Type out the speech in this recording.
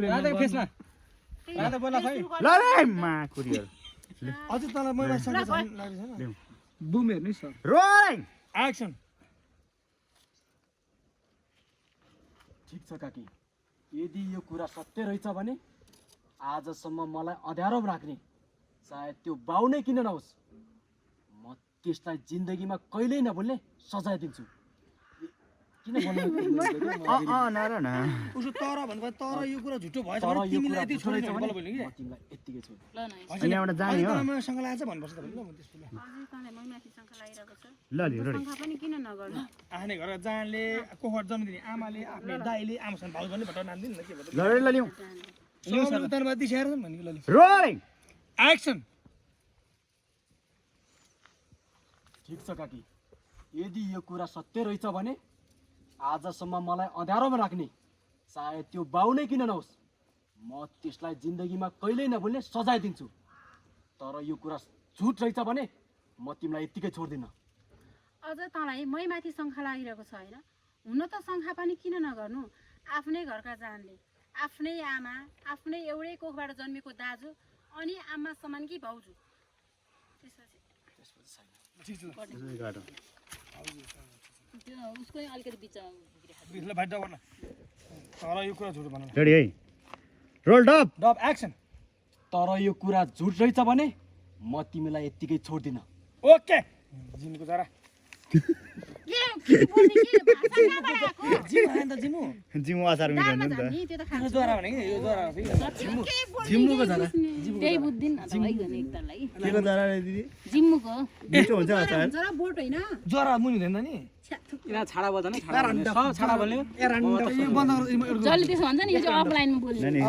राधा फेसमा राधा बोला खै ल रे मा कुरियर अझै तँलाई मैले सँगै जान लागेको छैन बुम हेर्नु सर रोलिङ एक्सन ठिक छ काकी यदि यो कुरा सत्य रहेछ भने आजसम्म मलाई अँध्यारोमा राख्ने सायद त्यो बाउ नै किन नहोस् म त्यसलाई जिन्दगीमा कहिल्यै नभुल्ने सजाय दिन्छु किन नर न उसो तर भन्नु तर यो कुरा झुटो भएछ तर भने यो तिमीलाई कुरा यति झुटो रहेछ छोड्नु भने बोल्नु कि म तिमीलाई यत्तिकै छु अनि यहाँबाट जाने हो मसँग लाग्छ भन्नुपर्छ त ल म त्यसको अझै तँलाई मैमाथि शङ्का लागिरहेको छ ल लि रोडी शङ्का पनि किन नगर्नु आफ्नै घर जाँले कोखर जन्म दिने आमाले आफ्नै दाइले आमासँग भाउ भन्ने भट्ट नाम दिनु न के भन्छ ल रे ल लिउँ लिउ उतारमा दिसेर भनेको ल रोलिङ एक्सन ठिक छ काकी यदि यो कुरा सत्य रहेछ भने आजसम्म मलाई अँध्यारोमा राख्ने सायद त्यो बाउ नै किन नहोस् म त्यसलाई जिन्दगीमा कहिल्यै नभुल्ने सजाय दिन्छु तर यो कुरा झुट रहेछ भने म तिमीलाई यत्तिकै छोड्दिनँ अझ तँलाई मैमाथि शङ्का लागिरहेको छ होइन हुन त शङ्का पनि किन नगर्नु आफ्नै घरका जानले आफ्नै आमा आफ्नै एउटै कोखबाट जन्मेको दाजु अनि आमा समान कि भाउजू त्यो उसकै अलिकति बिचमा ल भाइ डबर तर यो कुरा झुटो भन्नु रेडी है रोल डप डब एक्सन तर यो कुरा झुट रहेछ भने म तिमीलाई यत्तिकै छोड्दिनँ ओके जिमको जरा जिम आएन त जिमु जिमु अचार मिठो हुन्छ नि त त्यो त यो जरा भने कि यो जरा जिम्मुको जरा त्यही बुझ्दिन एकतालाई के को जरा रे दिदी जिम्मुको मिठो हुन्छ अचार जरा बोट होइन जरा मुनि हुँदैन नि यिनीहरू छाडा बजाउन सब छाडा बोल्यो यो बन्द जसले त्यसो भन्छ नि यो चाहिँ अफलाइनमा बोल्ने नि